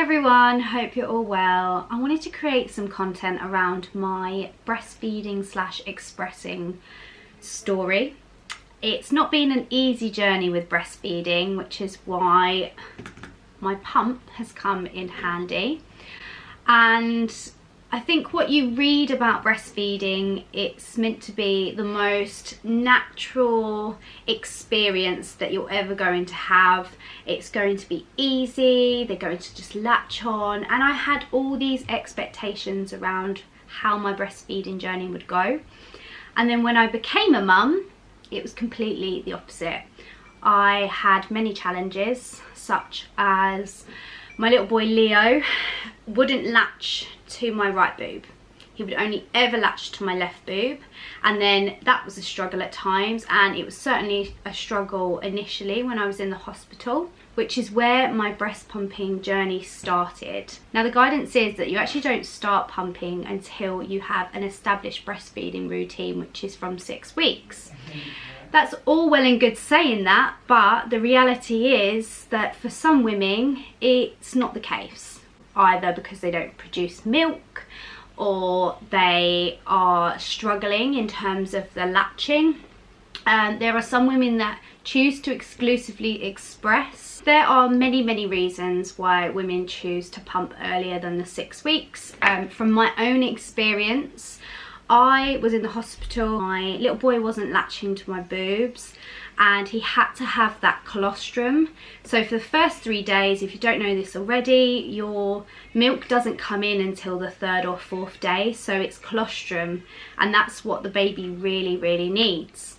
everyone, hope you're all well. I wanted to create some content around my breastfeeding / expressing story. It's not been an easy journey with breastfeeding, which is why my pump has come in handy. And I think what you read about breastfeeding, it's meant to be the most natural experience that you're ever going to have. It's going to be easy, they're going to just latch on, and I had all these expectations around how my breastfeeding journey would go. And then when I became a mum, it was completely the opposite. I had many challenges, such as my little boy Leo wouldn't latch to my right boob. He would only ever latch to my left boob, and then that was a struggle at times, and it was certainly a struggle initially when I was in the hospital, which is where my breast pumping journey started. Now the guidance is that you actually don't start pumping until you have an established breastfeeding routine, which is from 6 weeks. That's all well and good saying that, but the reality is that for some women it's not the case, either because they don't produce milk or they are struggling in terms of the latching. There are some women that choose to exclusively express. There are many reasons why women choose to pump earlier than the 6 weeks. From my own experience, I was in the hospital, my little boy wasn't latching to my boobs and he had to have that colostrum. So for the first 3 days, if you don't know this already, your milk doesn't come in until the 3rd or 4th day, so it's colostrum, and that's what the baby really needs.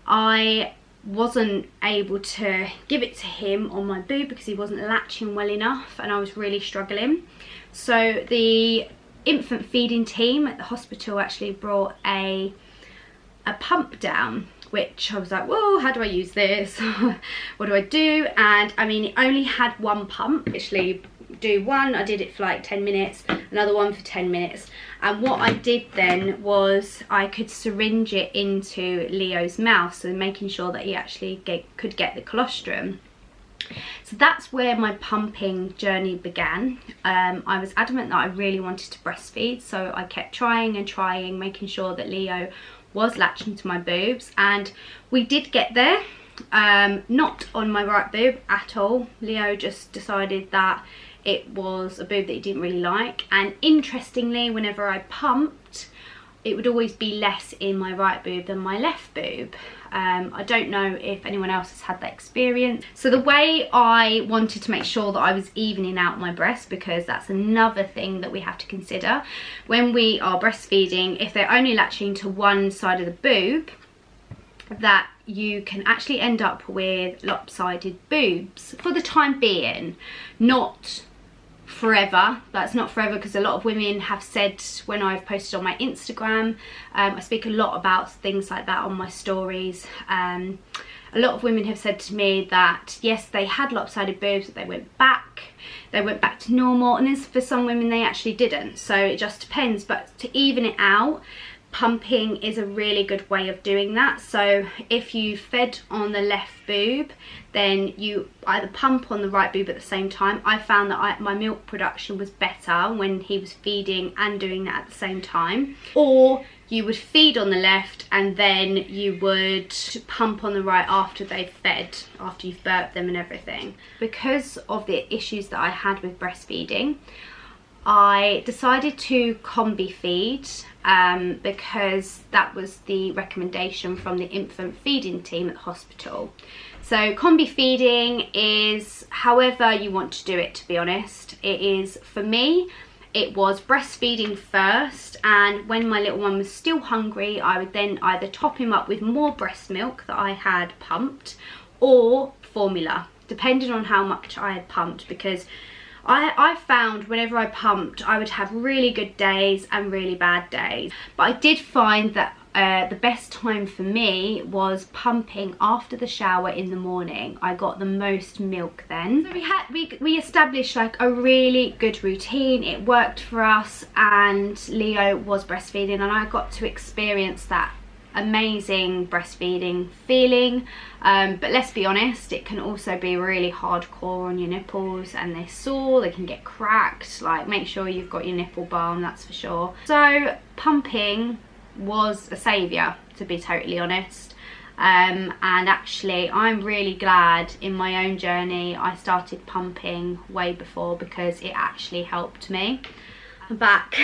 I wasn't able to give it to him on my boob because he wasn't latching well enough and I was really struggling. So the infant feeding team at the hospital actually brought a pump down, which I was like, whoa, how do I use this? What do I do? And I mean, it only had one pump. Actually do one, I did it for like 10 minutes, another one for 10 minutes. And what I did then was I could syringe it into Leo's mouth, so making sure that he actually could get the colostrum. So that's where my pumping journey began. I was adamant that I really wanted to breastfeed, so I kept trying and trying, making sure that Leo was latching to my boobs, and we did get there. Not on my right boob at all. Leo just decided that it was a boob that he didn't really like, and interestingly, whenever I pumped, it would always be less in my right boob than my left boob. I don't know if anyone else has had that experience. So the way I wanted to make sure that I was evening out my breasts, because that's another thing that we have to consider when we are breastfeeding, if they're only latching to one side of the boob, that you can actually end up with lopsided boobs for the time being. Not forever. That's not forever, because a lot of women have said, when I've posted on my Instagram, I speak a lot about things like that on my stories, a lot of women have said to me that yes, they had lopsided boobs, but they went back to normal, and as for some women they actually didn't. So it just depends, but to even it out, pumping is a really good way of doing that. So if you fed on the left boob, then you either pump on the right boob at the same time. I found that my milk production was better when he was feeding and doing that at the same time. Or you would feed on the left and then you would pump on the right after they've fed, after you've burped them and everything. Because of the issues that I had with breastfeeding, I decided to combi feed, because that was the recommendation from the infant feeding team at the hospital. So combi feeding is however you want to do it, to be honest. It is, for me, it was breastfeeding first, and when my little one was still hungry, I would then either top him up with more breast milk that I had pumped or formula, depending on how much I had pumped, because I found whenever I pumped, I would have really good days and really bad days. But I did find that the best time for me was pumping after the shower in the morning. I got the most milk then. So we established like a really good routine. It worked for us, and Leo was breastfeeding, and I got to experience that amazing breastfeeding feeling, but let's be honest, it can also be really hardcore on your nipples, and they're sore, they can get cracked. Like, make sure you've got your nipple balm, that's for sure. So pumping was a saviour, to be totally honest. And actually I'm really glad in my own journey I started pumping way before, because it actually helped me. I'm back.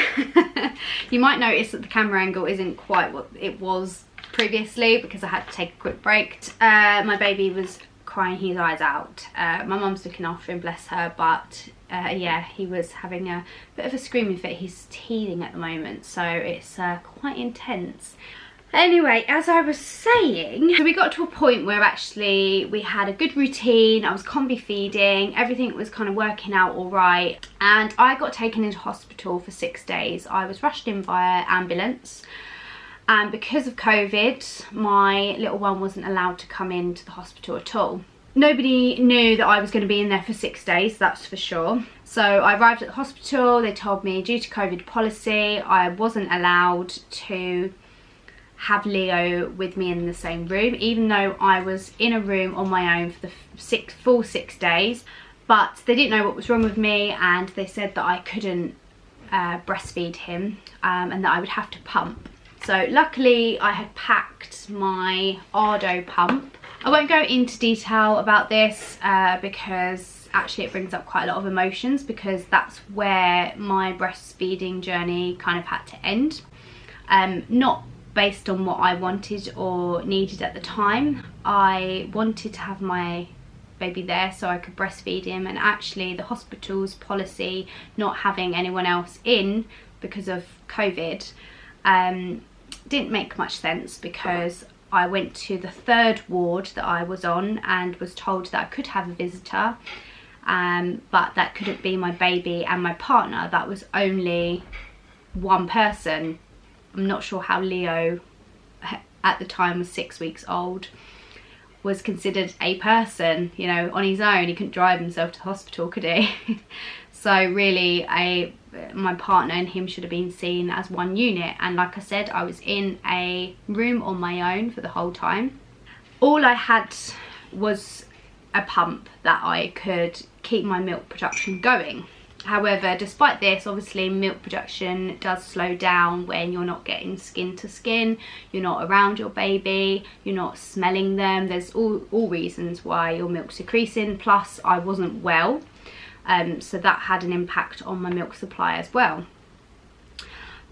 You might notice that the camera angle isn't quite what it was previously, because I had to take a quick break. My baby was crying his eyes out. My mum's looking after him, bless her, but yeah, he was having a bit of a screaming fit. He's teething at the moment, so it's quite intense. Anyway, as I was saying, so we got to a point where actually we had a good routine. I was combi feeding, everything was kind of working out all right, and I got taken into hospital for 6 days. I was rushed in via ambulance, and because of COVID, my little one wasn't allowed to come into the hospital at all. Nobody knew that I was going to be in there for 6 days, that's for sure. So I arrived at the hospital. They told me due to COVID policy I wasn't allowed to have Leo with me in the same room, even though I was in a room on my own for the full 6 days. But they didn't know what was wrong with me, and they said that I couldn't breastfeed him, and that I would have to pump. So luckily I had packed my Ardo pump. I won't go into detail about this because actually it brings up quite a lot of emotions, because that's where my breastfeeding journey kind of had to end. Not based on what I wanted or needed at the time. I wanted to have my baby there so I could breastfeed him, and actually the hospital's policy not having anyone else in because of COVID didn't make much sense, because I went to the 3rd ward that I was on and was told that I could have a visitor, but that couldn't be my baby and my partner. That was only one person. I'm not sure how Leo, at the time was 6 weeks old, was considered a person, you know, on his own. He couldn't drive himself to the hospital, could he? So really my partner and him should have been seen as one unit. And like I said, I was in a room on my own for the whole time. All I had was a pump that I could keep my milk production going. However, despite this, obviously milk production does slow down when you're not getting skin to skin, you're not around your baby, you're not smelling them. There's all reasons why your milk's decreasing. Plus I wasn't well, so that had an impact on my milk supply as well.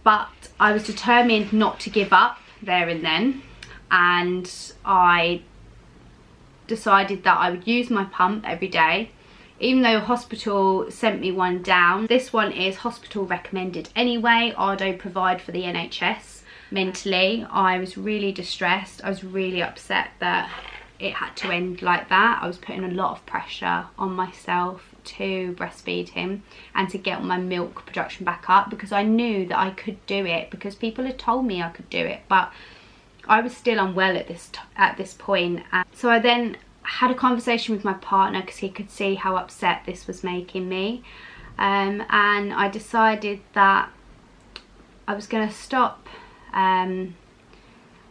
But I was determined not to give up there and then, and I decided that I would use my pump every day. Even though hospital sent me one down, this one is hospital recommended anyway. Ardo provide for the NHS. Mentally, I was really distressed. I was really upset that it had to end like that. I was putting a lot of pressure on myself to breastfeed him and to get my milk production back up, because I knew that I could do it, because people had told me I could do it, but I was still unwell at this point. So I then had a conversation with my partner, because he could see how upset this was making me, and I decided that I was going to stop, and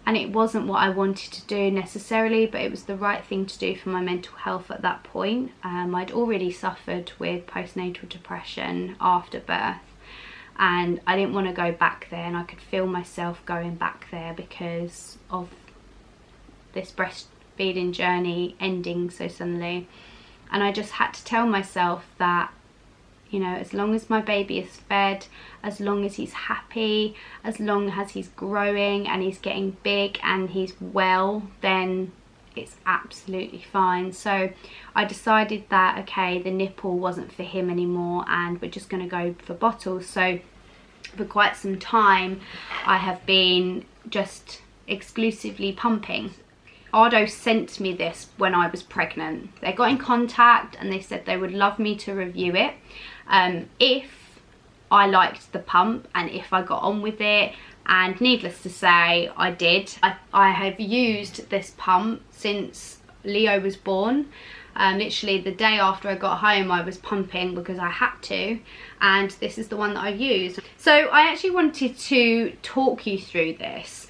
it wasn't what I wanted to do necessarily, but it was the right thing to do for my mental health at that point. I'd already suffered with postnatal depression after birth, and I didn't want to go back there, and I could feel myself going back there because of this breastfeeding journey ending so suddenly. And I just had to tell myself that, you know, as long as my baby is fed, as long as he's happy, as long as he's growing and he's getting big and he's well, then it's absolutely fine. So I decided that, okay, the nipple wasn't for him anymore, and we're just going to go for bottles. So for quite some time I have been just exclusively pumping. Ardo sent me this when I was pregnant. They got in contact and they said they would love me to review it if I liked the pump and if I got on with it, and needless to say I did. I have used this pump since Leo was born. Literally the day after I got home I was pumping because I had to, and this is the one that I use. So I actually wanted to talk you through this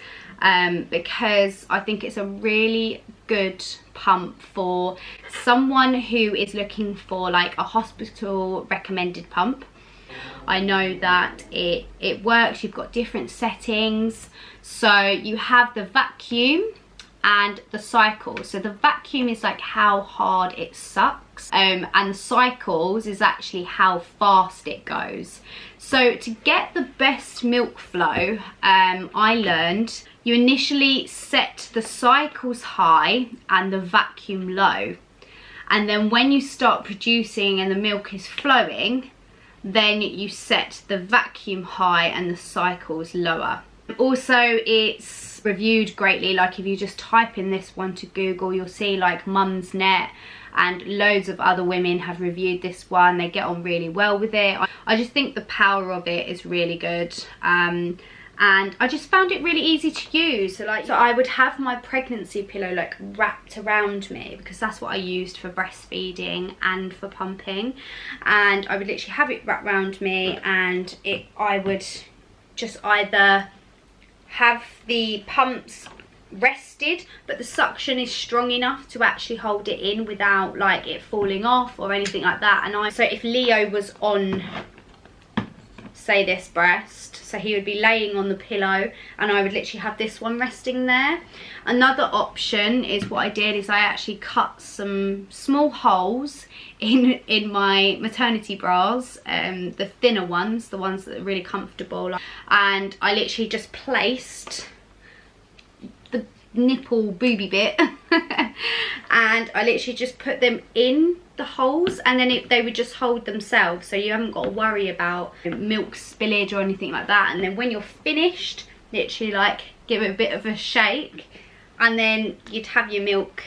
because I think it's a really good pump for someone who is looking for like a hospital recommended pump. I know that it works. You've got different settings. So you have the vacuum and the cycle. So the vacuum is like how hard it sucks, and the cycles is actually how fast it goes. So to get the best milk flow, I learned you initially set the cycles high and the vacuum low, and then when you start producing and the milk is flowing, then you set the vacuum high and the cycles lower. Also, it's reviewed greatly. Like if you just type in this one to Google, you'll see like Mum's Net and loads of other women have reviewed this one. They get on really well with it. I just think the power of it is really good. And I just found it really easy to use. So I would have my pregnancy pillow like wrapped around me, because that's what I used for breastfeeding and for pumping. And I would literally have it wrapped around me, and I would just either have the pumps rested, but the suction is strong enough to actually hold it in without like it falling off or anything like that. And so if Leo was on, say, this breast, so he would be laying on the pillow and I would literally have this one resting there. Another option is what I did is I actually cut some small holes in my maternity bras, the thinner ones, the ones that are really comfortable, and I literally just placed the nipple booby bit and I literally just put them in the holes, and then they would just hold themselves, so you haven't got to worry about milk spillage or anything like that. And then when you're finished, literally like give it a bit of a shake, and then you'd have your milk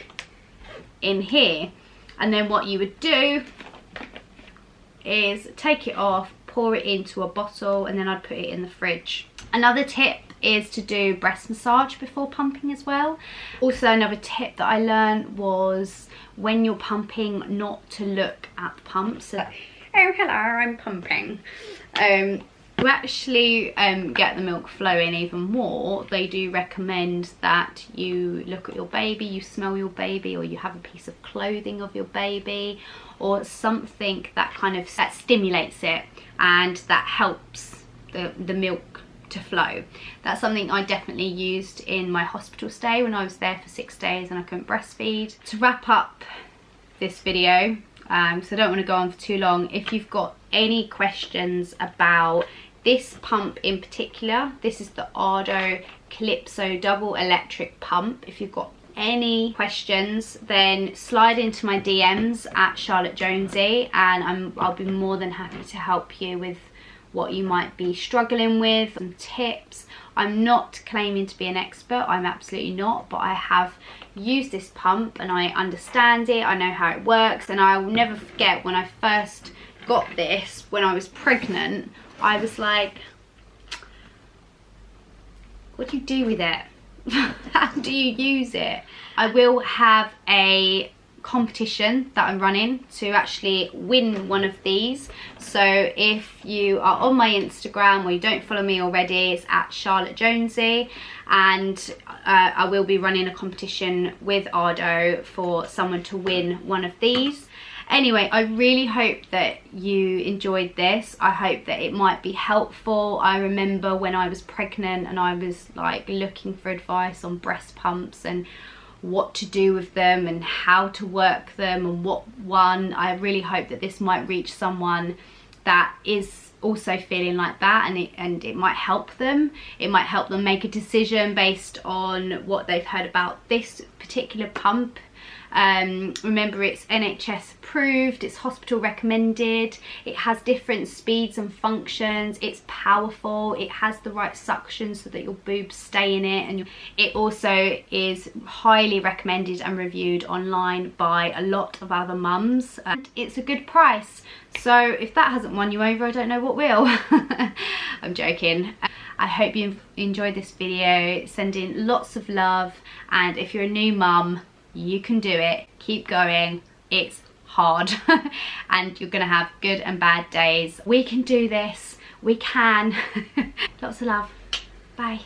in here. And then what you would do is take it off, pour it into a bottle, and then I'd put it in the fridge. Another tip is to do breast massage before pumping as well. Also, another tip that I learned was when you're pumping not to look at the pump. So, oh hello, I'm pumping. To actually get the milk flowing even more, they do recommend that you look at your baby, you smell your baby, or you have a piece of clothing of your baby or something that that stimulates it and that helps the milk to flow. That's something I definitely used in my hospital stay when I was there for 6 days and I couldn't breastfeed. To wrap up this video, so I don't want to go on for too long, if you've got any questions about this pump in particular, this is the Ardo Calypso double electric pump. If you've got any questions, then slide into my DMs at Charlotte Jonesy, and I'll be more than happy to help you with what you might be struggling with, some tips. I'm not claiming to be an expert, I'm absolutely not, but I have used this pump and I understand it, I know how it works, and I will never forget when I first got this when I was pregnant. I was like, what do you do with it? How do you use it? I will have a competition that I'm running to actually win one of these. So if you are on my Instagram or you don't follow me already, it's at Charlotte Jonesy, and I will be running a competition with Ardo for someone to win one of these. Anyway, I really hope that you enjoyed this. I hope that it might be helpful. I remember when I was pregnant and I was like looking for advice on breast pumps and what to do with them and how to work them and what one. I really hope that this might reach someone that is also feeling like that, and it might help them. It might help them make a decision based on what they've heard about this particular pump. Remember, it's NHS approved, it's hospital recommended, it has different speeds and functions, it's powerful, it has the right suction so that your boobs stay in it, and it also is highly recommended and reviewed online by a lot of other mums, and it's a good price. So if that hasn't won you over, I don't know what will. I'm joking. I hope you enjoyed this video. Send in lots of love, and if you're a new mum, you can do it. Keep going. It's hard and you're gonna have good and bad days. We can do this. We can. Lots of love. Bye.